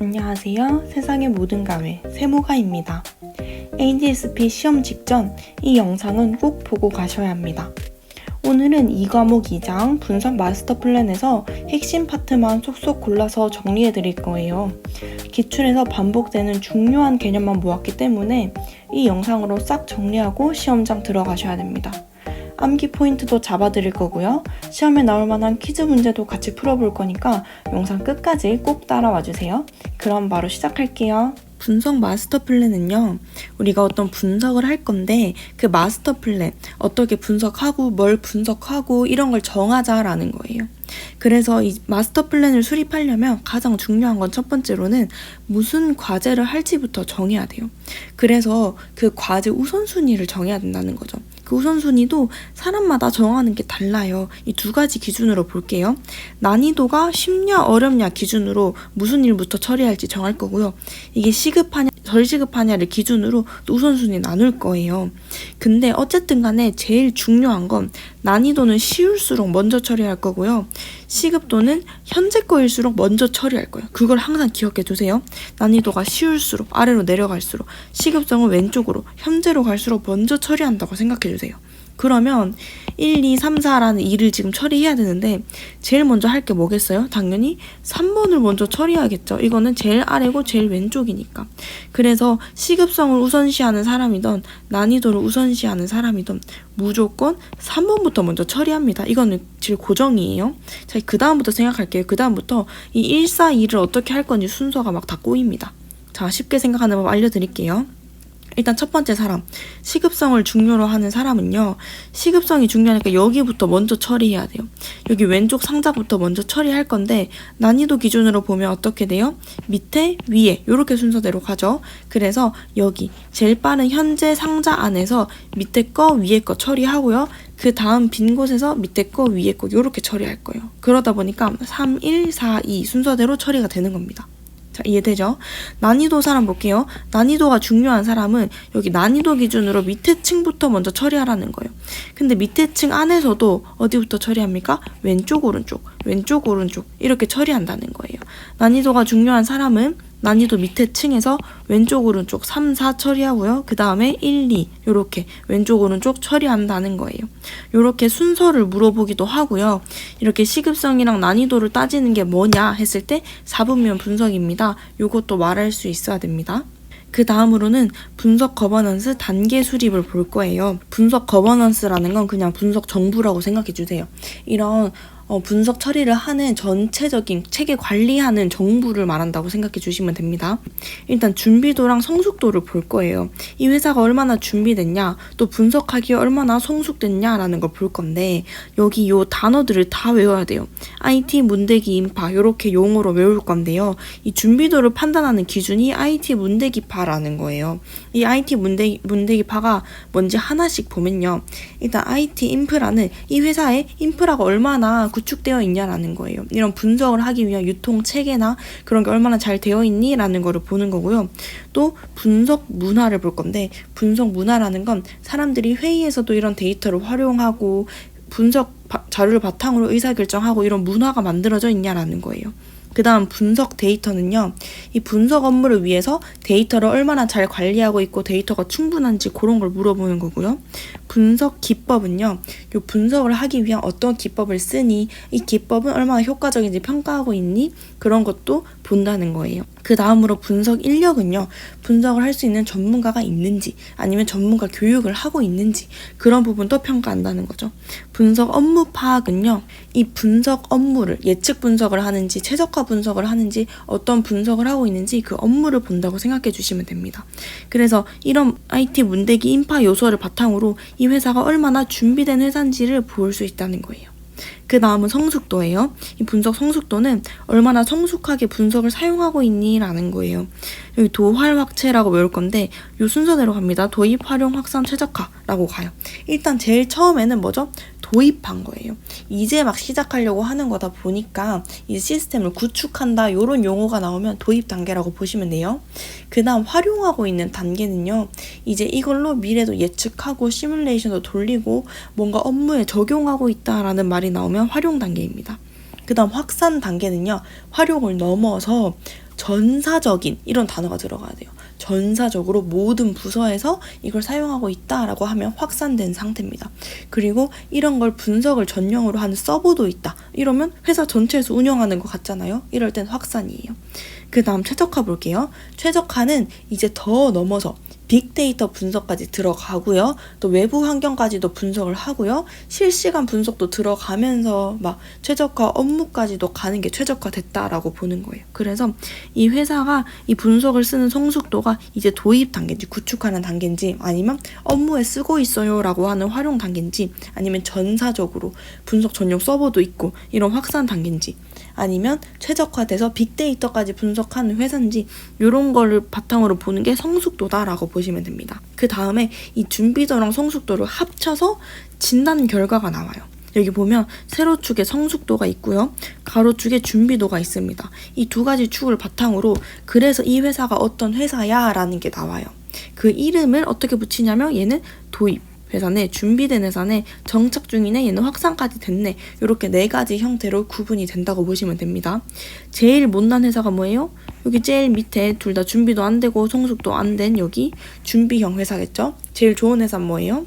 안녕하세요. 세상의 모든 과외 세모가입니다. ADSP 시험 직전 이 영상은 꼭 보고 가셔야 합니다. 오늘은 2과목 2장 분석 마스터 플랜에서 핵심 파트만 쏙쏙 골라서 정리해 드릴 거예요. 기출에서 반복되는 중요한 개념만 모았기 때문에 이 영상으로 싹 정리하고 시험장 들어가셔야 됩니다. 암기 포인트도 잡아드릴 거고요. 시험에 나올 만한 퀴즈 문제도 같이 풀어볼 거니까 영상 끝까지 꼭 따라와 주세요. 그럼 바로 시작할게요. 분석 마스터 플랜은요, 우리가 어떤 분석을 할 건데 그 마스터 플랜, 어떻게 분석하고 뭘 분석하고 이런 걸 정하자라는 거예요. 그래서 이 마스터 플랜을 수립하려면 가장 중요한 건 첫 번째로는 무슨 과제를 할지부터 정해야 돼요. 그래서 그 과제 우선순위를 정해야 된다는 거죠. 그 우선순위도 사람마다 정하는 게 달라요. 이 두 가지 기준으로 볼게요. 난이도가 쉽냐 어렵냐 기준으로 무슨 일부터 처리할지 정할 거고요. 이게 시급하냐 덜 시급하냐를 기준으로 또 우선순위 나눌 거예요. 근데 어쨌든 간에 제일 중요한 건 난이도는 쉬울수록 먼저 처리할 거고요. 시급도는 현재 거일수록 먼저 처리할 거예요. 그걸 항상 기억해 두세요. 난이도가 쉬울수록 아래로 내려갈수록, 시급성은 왼쪽으로 현재로 갈수록 먼저 처리한다고 생각해 주세요. 그러면 1, 2, 3, 4라는 일을 지금 처리해야 되는데 제일 먼저 할 게 뭐겠어요? 당연히 3번을 먼저 처리해야겠죠. 이거는 제일 아래고 제일 왼쪽이니까. 그래서 시급성을 우선시하는 사람이든 난이도를 우선시하는 사람이든 무조건 3번부터 먼저 처리합니다. 이거는 제일 고정이에요. 자, 그 다음부터 생각할게요. 그 다음부터 이 1, 4, 2를 어떻게 할 건지 순서가 막 다 꼬입니다. 자, 쉽게 생각하는 법 알려드릴게요. 일단 첫 번째 사람, 시급성을 중요로 하는 사람은요, 시급성이 중요하니까 여기부터 먼저 처리해야 돼요. 여기 왼쪽 상자부터 먼저 처리할 건데 난이도 기준으로 보면 어떻게 돼요? 밑에, 위에 이렇게 순서대로 가죠. 그래서 여기 제일 빠른 현재 상자 안에서 밑에 거, 위에 거 처리하고요. 그 다음 빈 곳에서 밑에 거, 위에 거 이렇게 처리할 거예요. 그러다 보니까 3, 1, 4, 2 순서대로 처리가 되는 겁니다. 자, 이해되죠? 난이도 사람 볼게요. 난이도가 중요한 사람은 여기 난이도 기준으로 밑에 층부터 먼저 처리하라는 거예요. 근데 밑에 층 안에서도 어디부터 처리합니까? 왼쪽, 오른쪽, 왼쪽, 오른쪽 이렇게 처리한다는 거예요. 난이도가 중요한 사람은 난이도 밑에 층에서 왼쪽, 오른쪽 3, 4 처리하고요. 그 다음에 1, 2 이렇게 왼쪽, 오른쪽 처리한다는 거예요. 이렇게 순서를 물어보기도 하고요. 이렇게 시급성이랑 난이도를 따지는 게 뭐냐 했을 때 4분면 분석입니다. 이것도 말할 수 있어야 됩니다. 그 다음으로는 분석 거버넌스 단계 수립을 볼 거예요. 분석 거버넌스라는 건 그냥 분석 정보라고 생각해 주세요. 이런 분석 처리를 하는 전체적인 체계 관리하는 정보를 말한다고 생각해 주시면 됩니다. 일단 준비도랑 성숙도를 볼 거예요. 이 회사가 얼마나 준비됐냐, 또 분석하기에 얼마나 성숙됐냐라는 걸 볼 건데 여기 요 단어들을 다 외워야 돼요. IT 문대기 인파 이렇게 용어로 외울 건데요. 이 준비도를 판단하는 기준이 IT 문대기파라는 거예요. 이 IT 문대기파가 뭔지 하나씩 보면요. 일단 IT 인프라는 이 회사의 인프라가 얼마나 구축되어 있냐라는 거예요. 이런 분석을 하기 위한 유통 체계나 그런 게 얼마나 잘 되어 있니? 라는 거를 보는 거고요. 또 분석 문화를 볼 건데 분석 문화라는 건 사람들이 회의에서도 이런 데이터를 활용하고 분석 자료를 바탕으로 의사결정하고 이런 문화가 만들어져 있냐라는 거예요. 그 다음 분석 데이터는요, 이 분석 업무를 위해서 데이터를 얼마나 잘 관리하고 있고 데이터가 충분한지 그런 걸 물어보는 거고요. 분석 기법은요, 이 분석을 하기 위한 어떤 기법을 쓰니, 이 기법은 얼마나 효과적인지 평가하고 있니? 그런 것도 본다는 거예요. 그 다음으로 분석 인력은요, 분석을 할 수 있는 전문가가 있는지 아니면 전문가 교육을 하고 있는지 그런 부분도 평가한다는 거죠. 분석 업무 파악은요, 이 분석 업무를 예측 분석을 하는지 최적화 분석을 하는지 어떤 분석을 하고 있는지 그 업무를 본다고 생각해 주시면 됩니다. 그래서 이런 IT 문대기 인파 요소를 바탕으로 이 회사가 얼마나 준비된 회사인지를 볼 수 있다는 거예요. 그 다음은 성숙도예요. 이 분석 성숙도는 얼마나 성숙하게 분석을 사용하고 있니? 라는 거예요. 여기 도활 확체라고 외울 건데 이 순서대로 갑니다. 도입, 활용, 확산, 최적화라고 가요. 일단 제일 처음에는 뭐죠? 도입한 거예요. 이제 막 시작하려고 하는 거다 보니까 이 시스템을 구축한다 이런 용어가 나오면 도입 단계라고 보시면 돼요. 그 다음 활용하고 있는 단계는요. 이제 이걸로 미래도 예측하고 시뮬레이션도 돌리고 뭔가 업무에 적용하고 있다라는 말이 나오면 활용 단계입니다. 그 다음 확산 단계는요, 활용을 넘어서 전사적인 이런 단어가 들어가야 돼요. 전사적으로 모든 부서에서 이걸 사용하고 있다라고 하면 확산된 상태입니다. 그리고 이런 걸 분석을 전용으로 하는 서버도 있다. 이러면 회사 전체에서 운영하는 것 같잖아요. 이럴 땐 확산이에요. 그 다음 최적화 볼게요. 최적화는 이제 더 넘어서 빅데이터 분석까지 들어가고요. 또 외부 환경까지도 분석을 하고요. 실시간 분석도 들어가면서 막 최적화 업무까지도 가는 게 최적화됐다라고 보는 거예요. 그래서 이 회사가 이 분석을 쓰는 성숙도가 이제 도입 단계인지 구축하는 단계인지 아니면 업무에 쓰고 있어요 라고 하는 활용 단계인지 아니면 전사적으로 분석 전용 서버도 있고 이런 확산 단계인지 아니면 최적화돼서 빅데이터까지 분석하는 회사인지 이런 거를 바탕으로 보는 게 성숙도다라고 보시면 됩니다. 그 다음에 이 준비도랑 성숙도를 합쳐서 진단 결과가 나와요. 여기 보면 세로축에 성숙도가 있고요. 가로축에 준비도가 있습니다. 이 두 가지 축을 바탕으로 그래서 이 회사가 어떤 회사야 라는 게 나와요. 그 이름을 어떻게 붙이냐면 얘는 도입 회사네, 준비된 회사네, 정착 중이네, 얘는 확산까지 됐네. 이렇게 네 가지 형태로 구분이 된다고 보시면 됩니다. 제일 못난 회사가 뭐예요? 여기 제일 밑에 둘 다 준비도 안 되고 성숙도 안 된 여기 준비형 회사겠죠? 제일 좋은 회사는 뭐예요?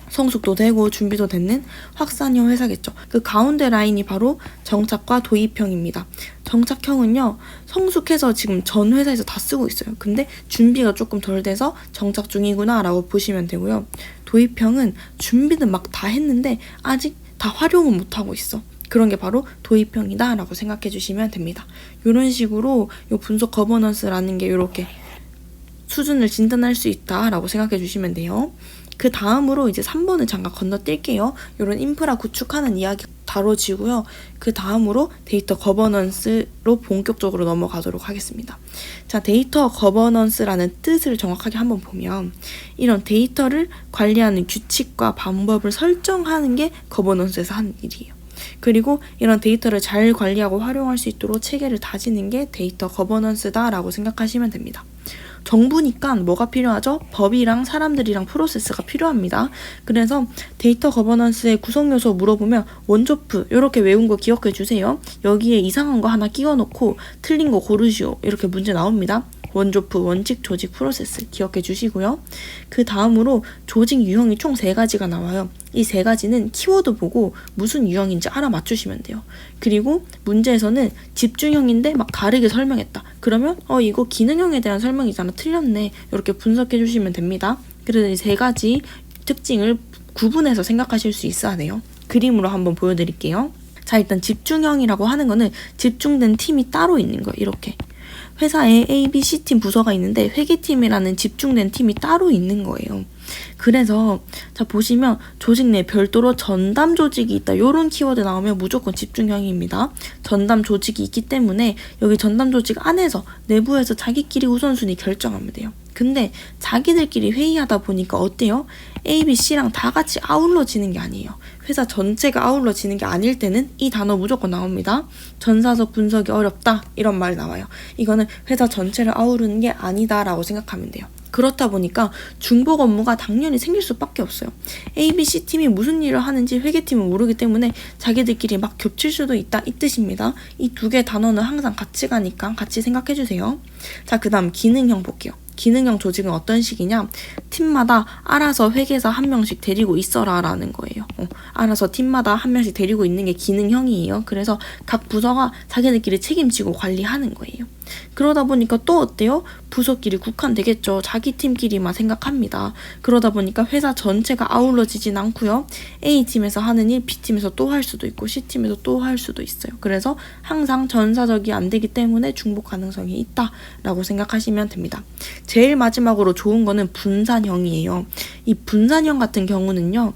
성숙도 되고 준비도 되는 확산형 회사겠죠. 그 가운데 라인이 바로 정착과 도입형입니다. 정착형은요, 성숙해서 지금 전 회사에서 다 쓰고 있어요. 근데 준비가 조금 덜 돼서 정착 중이구나 라고 보시면 되고요. 도입형은 준비는 막 다 했는데 아직 다 활용은 못하고 있어. 그런 게 바로 도입형이다 라고 생각해 주시면 됩니다. 이런 식으로 이 분석 거버넌스라는 게 이렇게 수준을 진단할 수 있다라고 생각해 주시면 돼요. 그 다음으로 이제 3번을 잠깐 건너뛸게요. 이런 인프라 구축하는 이야기 다뤄지고요. 그 다음으로 데이터 거버넌스로 본격적으로 넘어가도록 하겠습니다. 자, 데이터 거버넌스라는 뜻을 정확하게 한번 보면 이런 데이터를 관리하는 규칙과 방법을 설정하는 게 거버넌스에서 하는 일이에요. 그리고 이런 데이터를 잘 관리하고 활용할 수 있도록 체계를 다지는 게 데이터 거버넌스다라고 생각하시면 됩니다. 정부니까 뭐가 필요하죠? 법이랑 사람들이랑 프로세스가 필요합니다. 그래서 데이터 거버넌스의 구성 요소 물어보면 원조프 이렇게 외운 거 기억해 주세요. 여기에 이상한 거 하나 끼워 넣고 틀린 거 고르시오. 이렇게 문제 나옵니다. 원조프, 원칙, 조직, 프로세스 기억해 주시고요. 그 다음으로 조직 유형이 총 3가지가 나와요. 이 3가지는 키워드 보고 무슨 유형인지 알아맞추시면 돼요. 그리고 문제에서는 집중형인데 막 다르게 설명했다. 그러면 이거 기능형에 대한 설명이잖아. 틀렸네. 이렇게 분석해 주시면 됩니다. 그래서 이 3가지 특징을 구분해서 생각하실 수 있어야 돼요. 그림으로 한번 보여드릴게요. 자, 일단 집중형이라고 하는 거는 집중된 팀이 따로 있는 거예요. 이렇게. 회사에 A, B, C팀 부서가 있는데 회계팀이라는 집중된 팀이 따로 있는 거예요. 그래서 자 보시면 조직 내 별도로 전담 조직이 있다. 이런 키워드 나오면 무조건 집중형입니다. 전담 조직이 있기 때문에 여기 전담 조직 안에서 내부에서 자기끼리 우선순위 결정하면 돼요. 근데 자기들끼리 회의하다 보니까 어때요? A, B, C랑 다 같이 아울러지는 게 아니에요. 회사 전체가 아울러지는 게 아닐 때는 이 단어 무조건 나옵니다. 전사적 분석이 어렵다 이런 말이 나와요. 이거는 회사 전체를 아우르는 게 아니다라고 생각하면 돼요. 그렇다 보니까 중복 업무가 당연히 생길 수밖에 없어요. A, B, C팀이 무슨 일을 하는지 회계팀은 모르기 때문에 자기들끼리 막 겹칠 수도 있다 이 뜻입니다. 이 2개 단어는 항상 같이 가니까 같이 생각해 주세요. 자, 그 다음 기능형 볼게요. 기능형 조직은 어떤 식이냐? 팀마다 알아서 회계사 1명씩 데리고 있어라 라는 거예요. 알아서 팀마다 1명씩 데리고 있는 게 기능형이에요. 그래서 각 부서가 자기들끼리 책임지고 관리하는 거예요. 그러다 보니까 또 어때요? 부서끼리 국한되겠죠. 자기 팀끼리만 생각합니다. 그러다 보니까 회사 전체가 아울러지진 않고요. A팀에서 하는 일 B팀에서 또 할 수도 있고 C팀에서 또 할 수도 있어요. 그래서 항상 전사적이 안 되기 때문에 중복 가능성이 있다라고 생각하시면 됩니다. 제일 마지막으로 좋은 거는 분산형이에요. 이 분산형 같은 경우는요.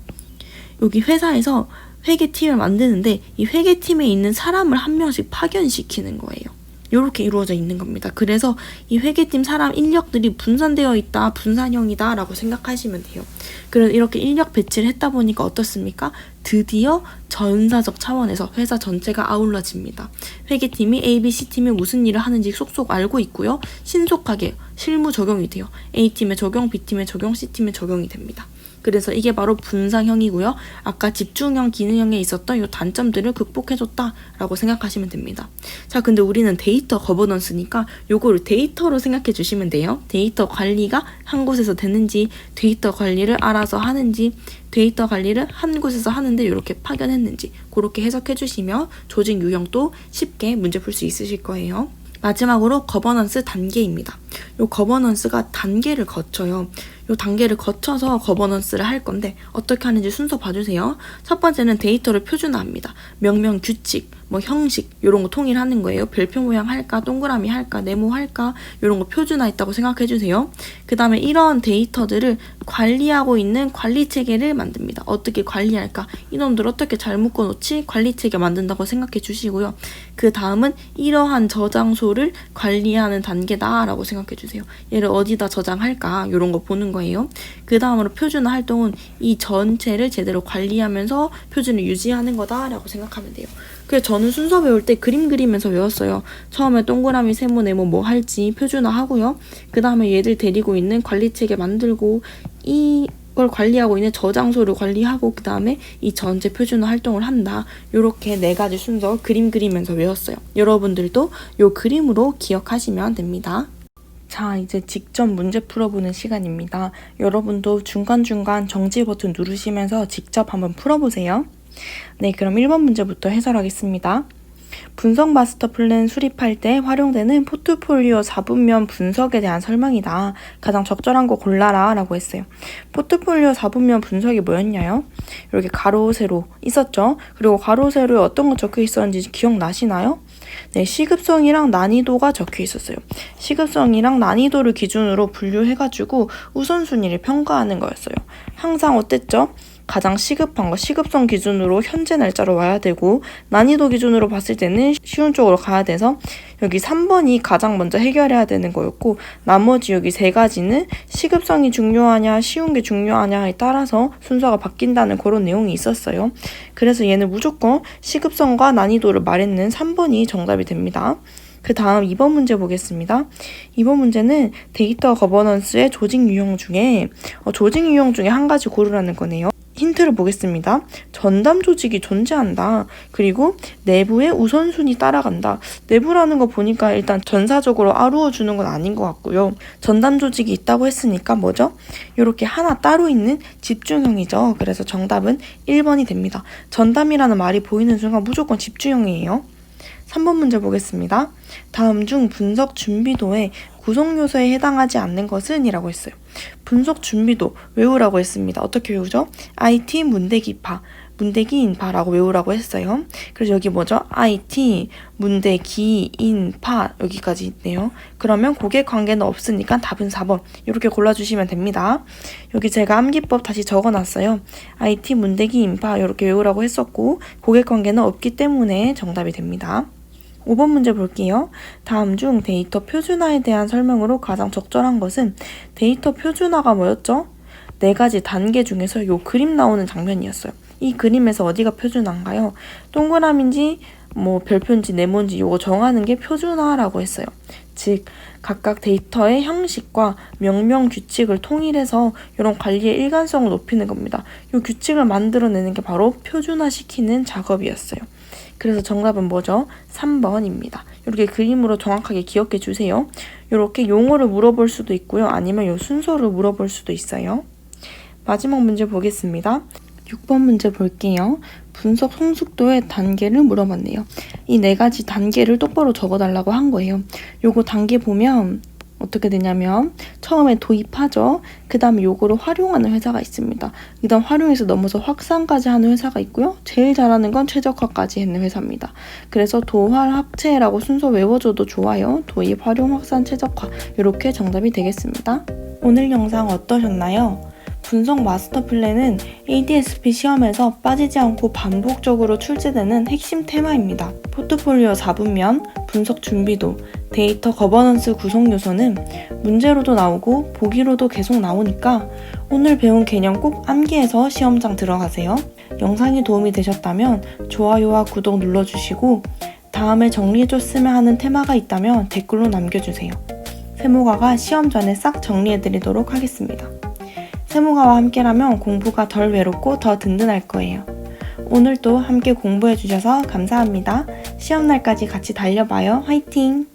여기 회사에서 회계팀을 만드는데 이 회계팀에 있는 사람을 1명씩 파견시키는 거예요. 이렇게 이루어져 있는 겁니다. 그래서 이 회계팀 사람 인력들이 분산되어 있다, 분산형이다 라고 생각하시면 돼요. 그래서 이렇게 인력 배치를 했다 보니까 어떻습니까? 드디어 전사적 차원에서 회사 전체가 아울러집니다. 회계팀이 A, B, C팀이 무슨 일을 하는지 쏙쏙 알고 있고요. 신속하게 실무 적용이 돼요. A팀에 적용, B팀에 적용, C팀에 적용이 됩니다. 그래서 이게 바로 분산형이고요. 아까 집중형, 기능형에 있었던 이 단점들을 극복해줬다라고 생각하시면 됩니다. 자, 근데 우리는 데이터 거버넌스니까 요거를 데이터로 생각해 주시면 돼요. 데이터 관리가 한 곳에서 되는지, 데이터 관리를 알아서 하는지, 데이터 관리를 한 곳에서 하는데 이렇게 파견했는지 그렇게 해석해 주시면 조직 유형도 쉽게 문제 풀 수 있으실 거예요. 마지막으로 거버넌스 단계입니다. 요 거버넌스가 단계를 거쳐요. 요 단계를 거쳐서 거버넌스를 할 건데 어떻게 하는지 순서 봐주세요. 첫 번째는 데이터를 표준화합니다. 명령, 규칙, 뭐 형식 이런 거 통일하는 거예요. 별표 모양 할까, 동그라미 할까, 네모 할까 이런 거 표준화했다고 생각해 주세요. 그 다음에 이런 데이터들을 관리하고 있는 관리 체계를 만듭니다. 어떻게 관리할까? 이놈들 어떻게 잘 묶어놓지? 관리 체계 만든다고 생각해 주시고요. 그 다음은 이러한 저장소를 관리하는 단계다라고 생각해 주세요. 얘를 어디다 저장할까? 이런 거 보는 거예요. 그 다음으로 표준화 활동은 이 전체를 제대로 관리하면서 표준을 유지하는 거다라고 생각하면 돼요. 그래서 저는 순서 배울 때 그림 그리면서 외웠어요. 처음에 동그라미, 세모, 네모 뭐 할지 표준화하고요. 그 다음에 얘들 데리고 있는 관리체계 만들고 이걸 관리하고 있는 저장소를 관리하고 그 다음에 이 전체 표준화 활동을 한다. 이렇게 4가지 순서 그림 그리면서 외웠어요. 여러분들도 이 그림으로 기억하시면 됩니다. 자, 이제 직접 문제 풀어보는 시간입니다. 여러분도 중간중간 정지 버튼 누르시면서 직접 한번 풀어보세요. 네, 그럼 1번 문제부터 해설하겠습니다. 분석 마스터 플랜 수립할 때 활용되는 포트폴리오 4분면 분석에 대한 설명이다. 가장 적절한 거 골라라 라고 했어요. 포트폴리오 4분면 분석이 뭐였냐요? 이렇게 가로, 세로 있었죠? 그리고 가로, 세로에 어떤 거 적혀 있었는지 기억나시나요? 네, 시급성이랑 난이도가 적혀 있었어요. 시급성이랑 난이도를 기준으로 분류해가지고 우선순위를 평가하는 거였어요. 항상 어땠죠? 가장 시급한 거, 시급성 기준으로 현재 날짜로 와야 되고 난이도 기준으로 봤을 때는 쉬운 쪽으로 가야 돼서 여기 3번이 가장 먼저 해결해야 되는 거였고 나머지 여기 3가지는 시급성이 중요하냐 쉬운 게 중요하냐에 따라서 순서가 바뀐다는 그런 내용이 있었어요. 그래서 얘는 무조건 시급성과 난이도를 말했는 3번이 정답이 됩니다. 그 다음 2번 문제 보겠습니다. 2번 문제는 데이터 거버넌스의 조직 유형 중에 한 가지 고르라는 거네요. 힌트를 보겠습니다. 전담 조직이 존재한다. 그리고 내부의 우선순위 따라간다. 내부라는 거 보니까 일단 전사적으로 아루어주는 건 아닌 것 같고요. 전담 조직이 있다고 했으니까 뭐죠? 이렇게 하나 따로 있는 집중형이죠. 그래서 정답은 1번이 됩니다. 전담이라는 말이 보이는 순간 무조건 집중형이에요. 3번 문제 보겠습니다. 다음 중 분석 준비도의 구성 요소에 해당하지 않는 것은? 이라고 했어요. 분석 준비도 외우라고 했습니다. 어떻게 외우죠? IT 문대기파, 문대기인파라고 외우라고 했어요. 그래서 여기 뭐죠? IT, 문대기인파 여기까지 있네요. 그러면 고객 관계는 없으니까 답은 4번 이렇게 골라주시면 됩니다. 여기 제가 암기법 다시 적어놨어요. IT, 문대기인파 이렇게 외우라고 했었고 고객 관계는 없기 때문에 정답이 됩니다. 5번 문제 볼게요. 다음 중 데이터 표준화에 대한 설명으로 가장 적절한 것은? 데이터 표준화가 뭐였죠? 4가지 단계 중에서 요 그림 나오는 장면이었어요. 이 그림에서 어디가 표준화인가요? 동그라미인지 뭐 별표인지 네모인지 요거 정하는 게 표준화라고 했어요. 즉 각각 데이터의 형식과 명령 규칙을 통일해서 이런 관리의 일관성을 높이는 겁니다. 이 규칙을 만들어내는 게 바로 표준화시키는 작업이었어요. 그래서 정답은 뭐죠? 3번입니다. 이렇게 그림으로 정확하게 기억해 주세요. 이렇게 용어를 물어볼 수도 있고요. 아니면 이 순서를 물어볼 수도 있어요. 마지막 문제 보겠습니다. 6번 문제 볼게요. 분석 성숙도의 단계를 물어봤네요. 이 4가지 단계를 똑바로 적어달라고 한 거예요. 요거 단계 보면 어떻게 되냐면 처음에 도입하죠. 그 다음에 요거를 활용하는 회사가 있습니다. 일단 활용해서 넘어서 확산까지 하는 회사가 있고요. 제일 잘하는 건 최적화까지 했는 회사입니다. 그래서 도활, 합체라고 순서 외워줘도 좋아요. 도입, 활용, 확산, 최적화 이렇게 정답이 되겠습니다. 오늘 영상 어떠셨나요? 분석 마스터 플랜은 ADSP 시험에서 빠지지 않고 반복적으로 출제되는 핵심 테마입니다. 포트폴리오 4분면, 분석 준비도, 데이터 거버넌스 구성 요소는 문제로도 나오고 보기로도 계속 나오니까 오늘 배운 개념 꼭 암기해서 시험장 들어가세요. 영상이 도움이 되셨다면 좋아요와 구독 눌러주시고 다음에 정리해줬으면 하는 테마가 있다면 댓글로 남겨주세요. 세모가가 시험 전에 싹 정리해드리도록 하겠습니다. 세무가와 함께라면 공부가 덜 외롭고 더 든든할 거예요. 오늘도 함께 공부해주셔서 감사합니다. 시험날까지 같이 달려봐요. 화이팅!